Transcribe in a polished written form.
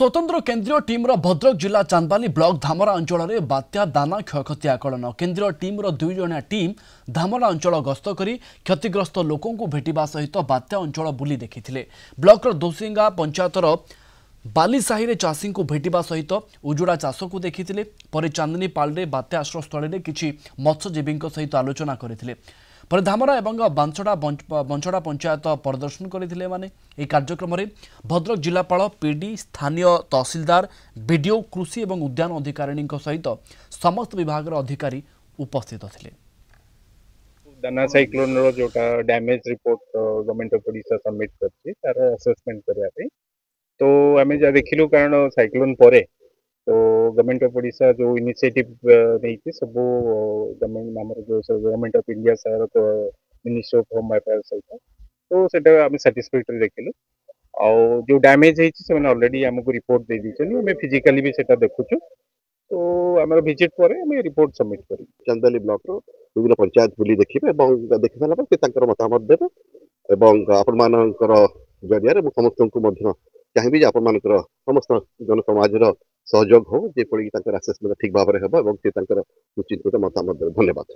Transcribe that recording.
स्वतंत्र केन्द्रीय टीम्र भद्रक जिला चांदबाली ब्लॉक धामरा अंचल में बात्या दाना क्षयक्षति आकलन केन्द्रीय टीम्र 2 जणिया टीम धामरा अंचल गस्त कर क्षतिग्रस्त लोकों भेटा सहित बात्या अंचल बुली देखी ब्लॉकर दोसिंगा पंचायतर बालीसाही चाषी को भेटा सहित उजुड़ा चाष को देखी पर चांदनी पाल्डे बात्या आश्रयस्थल में किसी मत्स्यजीवी सहित आलोचना करते पर धामरा एवं बंछड़ा पंचायत परिदर्शन करथिले माने ए कार्यक्रम में भद्रक जिलापाल पीडी स्थानीय तहसीलदार बीडीओ कृषि एवं उद्यान अधिकारी सहित समस्त विभाग अधिकारी उपस्थित थे। दाना साइक्लोन रो जोटा damage report government of Odisha submit करछि तार असेसमेंट करया पे तो आमे जा देखिलु कारण साइक्लोन परे तो गवर्नमेंट ऑफ ओडिशा जो इनिशिएटिव नहीं सब गवर्नमेंट जो गवर्नमेंट ऑफ इंडिया सर तो मिनिस्ट्री ऑफ होम अफेयर्स सहित तो सेटा आमे सैटिस्फैक्टरी देखिलु और जो डैमेज है से ऑलरेडी हमको रिपोर्ट दे दी आम फिजिकाली भी सेटा देखुछु तो आम विजिट पर रिपोर्ट सबमिट कर चांदबाली ब्लॉक रो विभिन्न पंचायत बुली देखिए देखि सारा पर मतामत देवे आपण जरिया समस्त को चाहिए आपण समस्त जन समाज सहयोग हो जेपरी आसेसमेंट ठीक भाव में हम सुचिंतित मतामत देवे। धन्यवाद।